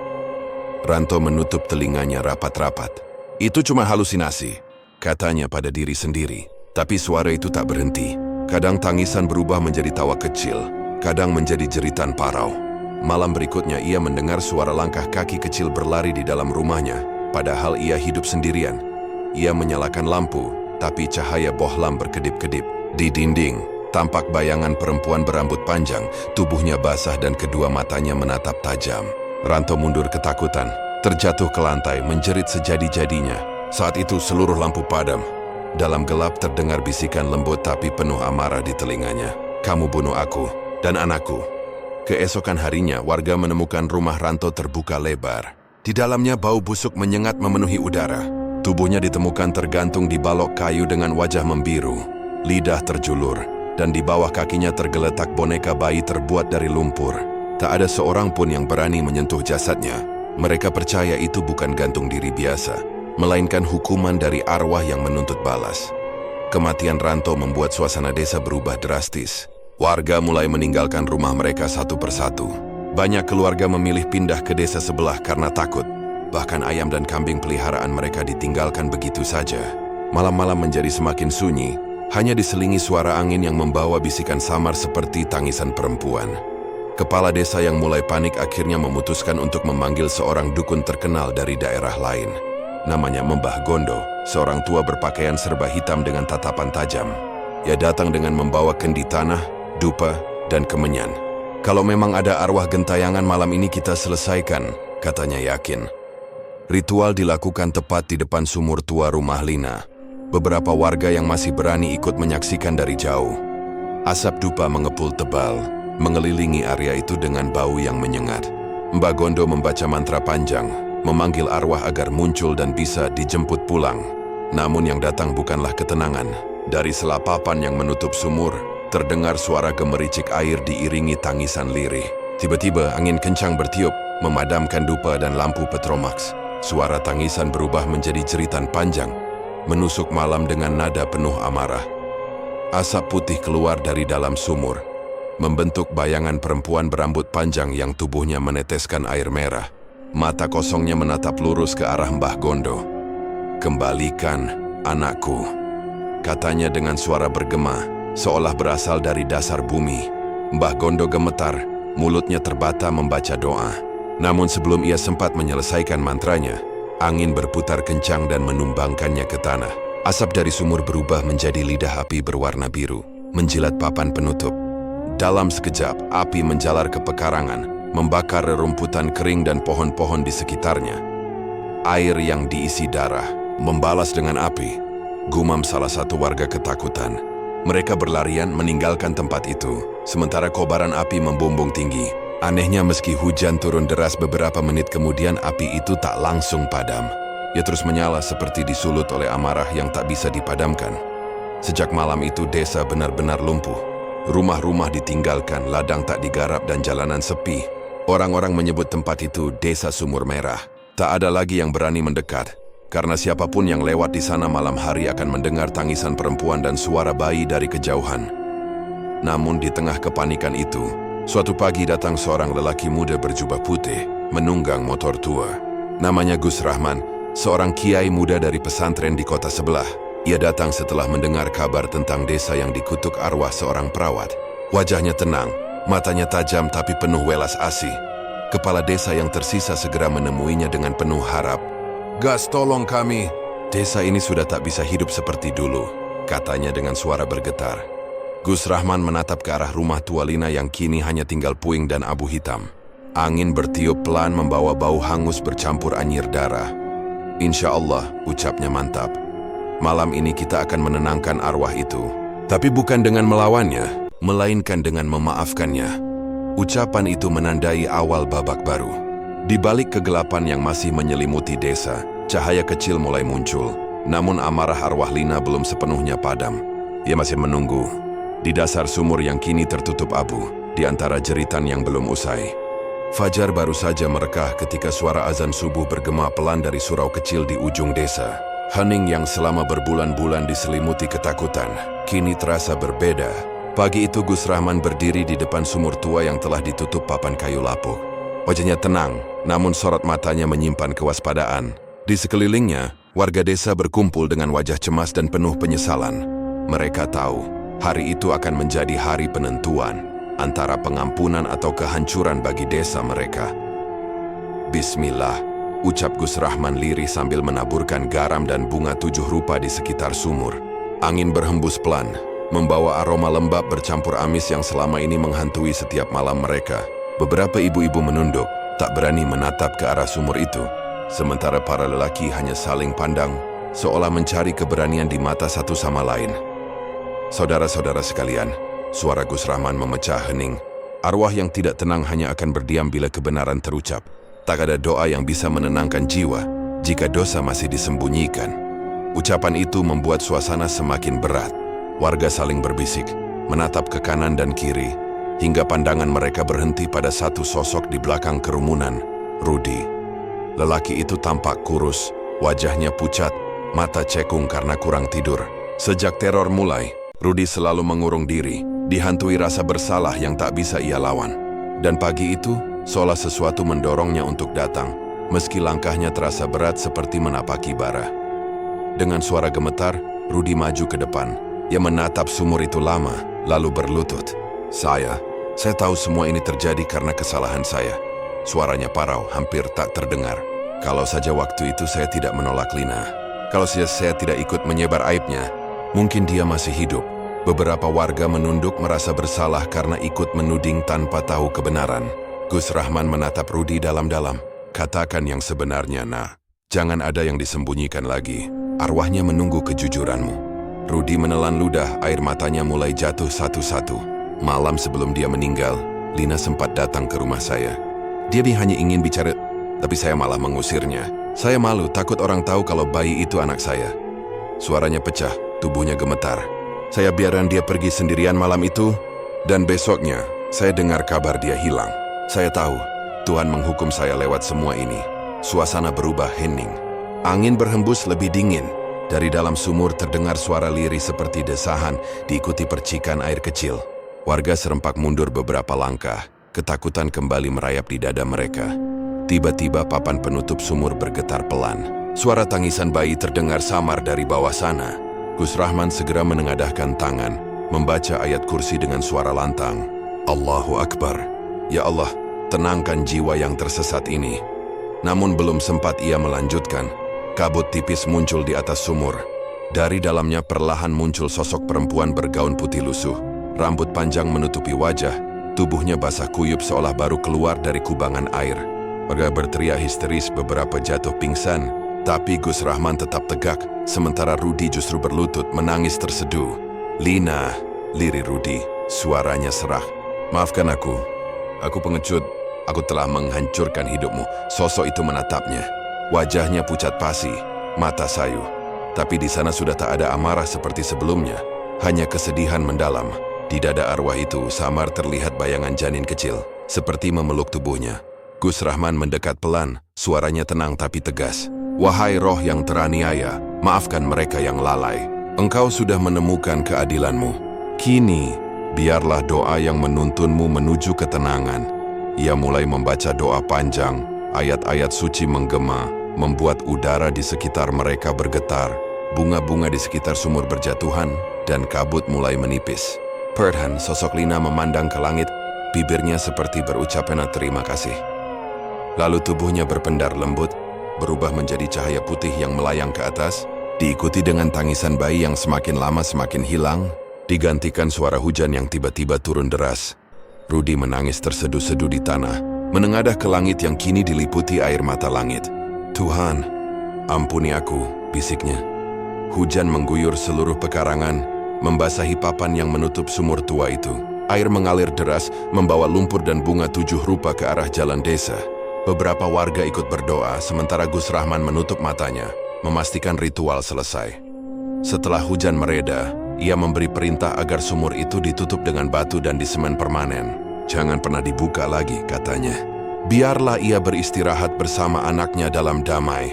Ranto menutup telinganya rapat-rapat. Itu cuma halusinasi, katanya pada diri sendiri. Tapi suara itu tak berhenti. Kadang tangisan berubah menjadi tawa kecil, kadang menjadi jeritan parau. Malam berikutnya ia mendengar suara langkah kaki kecil berlari di dalam rumahnya, padahal ia hidup sendirian. Ia menyalakan lampu, tapi cahaya bohlam berkedip-kedip. Di dinding, tampak bayangan perempuan berambut panjang, tubuhnya basah dan kedua matanya menatap tajam. Ranto mundur ketakutan, terjatuh ke lantai, menjerit sejadi-jadinya. Saat itu seluruh lampu padam. Dalam gelap terdengar bisikan lembut tapi penuh amarah di telinganya. Kamu bunuh aku dan anakku. Keesokan harinya, warga menemukan rumah Ranto terbuka lebar. Di dalamnya bau busuk menyengat memenuhi udara. Tubuhnya ditemukan tergantung di balok kayu dengan wajah membiru, lidah terjulur, dan di bawah kakinya tergeletak boneka bayi terbuat dari lumpur. Tak ada seorang pun yang berani menyentuh jasadnya. Mereka percaya itu bukan gantung diri biasa, melainkan hukuman dari arwah yang menuntut balas. Kematian Ranto membuat suasana desa berubah drastis. Warga mulai meninggalkan rumah mereka satu persatu. Banyak keluarga memilih pindah ke desa sebelah karena takut. Bahkan ayam dan kambing peliharaan mereka ditinggalkan begitu saja. Malam-malam menjadi semakin sunyi, hanya diselingi suara angin yang membawa bisikan samar seperti tangisan perempuan. Kepala desa yang mulai panik akhirnya memutuskan untuk memanggil seorang dukun terkenal dari daerah lain. Namanya Mbah Gondo, seorang tua berpakaian serba hitam dengan tatapan tajam. Ia datang dengan membawa kendi tanah, dupa, dan kemenyan. Kalau memang ada arwah gentayangan malam ini kita selesaikan, katanya yakin. Ritual dilakukan tepat di depan sumur tua rumah Lina. Beberapa warga yang masih berani ikut menyaksikan dari jauh. Asap dupa mengepul tebal, mengelilingi area itu dengan bau yang menyengat. Mbah Gondo membaca mantra panjang, memanggil arwah agar muncul dan bisa dijemput pulang. Namun yang datang bukanlah ketenangan. Dari selapapan yang menutup sumur, terdengar suara gemericik air diiringi tangisan lirih. Tiba-tiba angin kencang bertiup, memadamkan dupa dan lampu petromax. Suara tangisan berubah menjadi jeritan panjang, menusuk malam dengan nada penuh amarah. Asap putih keluar dari dalam sumur, membentuk bayangan perempuan berambut panjang yang tubuhnya meneteskan air merah. Mata kosongnya menatap lurus ke arah Mbah Gondo. "Kembalikan anakku," katanya dengan suara bergema, seolah berasal dari dasar bumi. Mbah Gondo gemetar, mulutnya terbata membaca doa. Namun sebelum ia sempat menyelesaikan mantranya, angin berputar kencang dan menumbangkannya ke tanah. Asap dari sumur berubah menjadi lidah api berwarna biru, menjilat papan penutup. Dalam sekejap, api menjalar ke pekarangan, membakar rerumputan kering dan pohon-pohon di sekitarnya. Air yang diisi darah membalas dengan api. Gumam salah satu warga ketakutan. Mereka berlarian meninggalkan tempat itu, sementara kobaran api membumbung tinggi. Anehnya meski hujan turun deras beberapa menit kemudian, api itu tak langsung padam. Ia terus menyala seperti disulut oleh amarah yang tak bisa dipadamkan. Sejak malam itu desa benar-benar lumpuh. Rumah-rumah ditinggalkan, ladang tak digarap dan jalanan sepi. Orang-orang menyebut tempat itu Desa Sumur Merah. Tak ada lagi yang berani mendekat, karena siapapun yang lewat di sana malam hari akan mendengar tangisan perempuan dan suara bayi dari kejauhan. Namun di tengah kepanikan itu, suatu pagi datang seorang lelaki muda berjubah putih, menunggang motor tua. Namanya Gus Rahman, seorang kiai muda dari pesantren di kota sebelah. Ia datang setelah mendengar kabar tentang desa yang dikutuk arwah seorang perawat. Wajahnya tenang, matanya tajam tapi penuh welas asih. Kepala desa yang tersisa segera menemuinya dengan penuh harap. "Gas, tolong kami. Desa ini sudah tak bisa hidup seperti dulu," katanya dengan suara bergetar. Gus Rahman menatap ke arah rumah tua Lina yang kini hanya tinggal puing dan abu hitam. Angin bertiup pelan membawa bau hangus bercampur anyir darah. "Insya Allah," ucapnya mantap. "Malam ini kita akan menenangkan arwah itu. Tapi bukan dengan melawannya, melainkan dengan memaafkannya." Ucapan itu menandai awal babak baru. Di balik kegelapan yang masih menyelimuti desa, cahaya kecil mulai muncul. Namun amarah arwah Lina belum sepenuhnya padam. Ia masih menunggu di dasar sumur yang kini tertutup abu, di antara jeritan yang belum usai. Fajar baru saja merekah ketika suara azan subuh bergema pelan dari surau kecil di ujung desa. Hening yang selama berbulan-bulan diselimuti ketakutan, kini terasa berbeda. Pagi itu Gus Rahman berdiri di depan sumur tua yang telah ditutup papan kayu lapuk. Wajahnya tenang, namun sorot matanya menyimpan kewaspadaan. Di sekelilingnya, warga desa berkumpul dengan wajah cemas dan penuh penyesalan. Mereka tahu, hari itu akan menjadi hari penentuan, antara pengampunan atau kehancuran bagi desa mereka. "Bismillah," ucap Gus Rahman lirih sambil menaburkan garam dan bunga 7 rupa di sekitar sumur. Angin berhembus pelan, membawa aroma lembab bercampur amis yang selama ini menghantui setiap malam mereka. Beberapa ibu-ibu menunduk, tak berani menatap ke arah sumur itu. Sementara para lelaki hanya saling pandang, seolah mencari keberanian di mata satu sama lain. "Saudara-saudara sekalian," suara Gus Rahman memecah hening. "Arwah yang tidak tenang hanya akan berdiam bila kebenaran terucap. Tak ada doa yang bisa menenangkan jiwa jika dosa masih disembunyikan." Ucapan itu membuat suasana semakin berat. Warga saling berbisik, menatap ke kanan dan kiri, hingga pandangan mereka berhenti pada satu sosok di belakang kerumunan, Rudi. Lelaki itu tampak kurus, wajahnya pucat, mata cekung karena kurang tidur. Sejak teror mulai, Rudi selalu mengurung diri, dihantui rasa bersalah yang tak bisa ia lawan. Dan pagi itu, seolah sesuatu mendorongnya untuk datang, meski langkahnya terasa berat seperti menapaki bara. Dengan suara gemetar, Rudi maju ke depan. Ia menatap sumur itu lama, lalu berlutut. Saya tahu semua ini terjadi karena kesalahan saya." Suaranya parau, hampir tak terdengar. Kalau saja waktu itu saya tidak menolak Lina. Kalau saja saya tidak ikut menyebar aibnya, mungkin dia masih hidup. Beberapa warga menunduk merasa bersalah karena ikut menuding tanpa tahu kebenaran. Gus Rahman menatap Rudi dalam-dalam. Katakan yang sebenarnya, nak. Jangan ada yang disembunyikan lagi. Arwahnya menunggu kejujuranmu. Rudi menelan ludah, air matanya mulai jatuh satu-satu. Malam sebelum dia meninggal, Lina sempat datang ke rumah saya. Dia hanya ingin bicara, tapi saya malah mengusirnya. Saya malu, takut orang tahu kalau bayi itu anak saya. Suaranya pecah, tubuhnya gemetar. Saya biarkan dia pergi sendirian malam itu, dan besoknya saya dengar kabar dia hilang. Saya tahu, Tuhan menghukum saya lewat semua ini. Suasana berubah hening. Angin berhembus lebih dingin. Dari dalam sumur terdengar suara lirih seperti desahan, diikuti percikan air kecil. Warga serempak mundur beberapa langkah, ketakutan kembali merayap di dada mereka. Tiba-tiba papan penutup sumur bergetar pelan. Suara tangisan bayi terdengar samar dari bawah sana. Gus Rahman segera menengadahkan tangan, membaca ayat kursi dengan suara lantang. Allahu Akbar. Ya Allah, tenangkan jiwa yang tersesat ini. Namun belum sempat ia melanjutkan, kabut tipis muncul di atas sumur. Dari dalamnya perlahan muncul sosok perempuan bergaun putih lusuh. Rambut panjang menutupi wajah, tubuhnya basah kuyup seolah baru keluar dari kubangan air. Warga berteriak histeris, beberapa jatuh pingsan. Tapi Gus Rahman tetap tegak, sementara Rudi justru berlutut menangis terseduh. Lina, lirih Rudi, suaranya serah. Maafkan aku pengecut. Aku telah menghancurkan hidupmu. Sosok itu menatapnya. Wajahnya pucat pasi, mata sayu. Tapi di sana sudah tak ada amarah seperti sebelumnya. Hanya kesedihan mendalam. Di dada arwah itu samar terlihat bayangan janin kecil, seperti memeluk tubuhnya. Gus Rahman mendekat pelan, suaranya tenang tapi tegas. Wahai roh yang teraniaya, maafkan mereka yang lalai. Engkau sudah menemukan keadilanmu. Kini, biarlah doa yang menuntunmu menuju ketenangan. Ia mulai membaca doa panjang, ayat-ayat suci menggema, membuat udara di sekitar mereka bergetar, bunga-bunga di sekitar sumur berjatuhan, dan kabut mulai menipis. Perlahan, sosok Lina memandang ke langit, bibirnya seperti berucapan terima kasih. Lalu tubuhnya berpendar lembut, berubah menjadi cahaya putih yang melayang ke atas, diikuti dengan tangisan bayi yang semakin lama semakin hilang, digantikan suara hujan yang tiba-tiba turun deras. Rudi menangis terseduh-seduh di tanah, menengadah ke langit yang kini diliputi air mata langit. Tuhan, ampuni aku, bisiknya. Hujan mengguyur seluruh pekarangan, membasahi papan yang menutup sumur tua itu. Air mengalir deras, membawa lumpur dan bunga 7 rupa ke arah jalan desa. Beberapa warga ikut berdoa, sementara Gus Rahman menutup matanya, memastikan ritual selesai. Setelah hujan mereda, ia memberi perintah agar sumur itu ditutup dengan batu dan disemen permanen. Jangan pernah dibuka lagi, katanya. Biarlah ia beristirahat bersama anaknya dalam damai.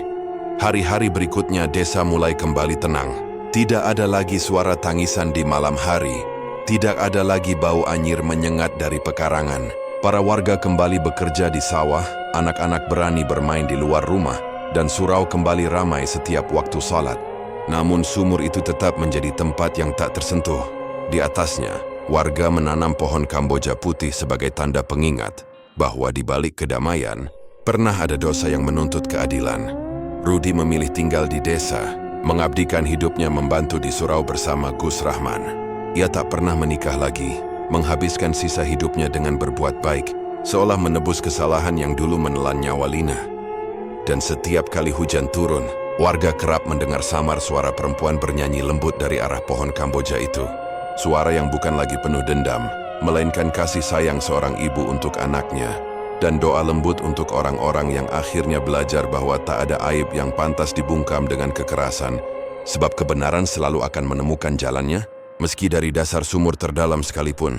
Hari-hari berikutnya desa mulai kembali tenang. Tidak ada lagi suara tangisan di malam hari. Tidak ada lagi bau anyir menyengat dari pekarangan. Para warga kembali bekerja di sawah, anak-anak berani bermain di luar rumah, dan surau kembali ramai setiap waktu salat. Namun sumur itu tetap menjadi tempat yang tak tersentuh. Di atasnya, warga menanam pohon Kamboja putih sebagai tanda pengingat bahwa di balik kedamaian, pernah ada dosa yang menuntut keadilan. Rudi memilih tinggal di desa, mengabdikan hidupnya membantu di surau bersama Gus Rahman. Ia tak pernah menikah lagi, menghabiskan sisa hidupnya dengan berbuat baik, seolah menebus kesalahan yang dulu menelan nyawa Lina. Dan setiap kali hujan turun, warga kerap mendengar samar suara perempuan bernyanyi lembut dari arah pohon Kamboja itu. Suara yang bukan lagi penuh dendam, melainkan kasih sayang seorang ibu untuk anaknya, dan doa lembut untuk orang-orang yang akhirnya belajar bahwa tak ada aib yang pantas dibungkam dengan kekerasan, sebab kebenaran selalu akan menemukan jalannya, meski dari dasar sumur terdalam sekalipun.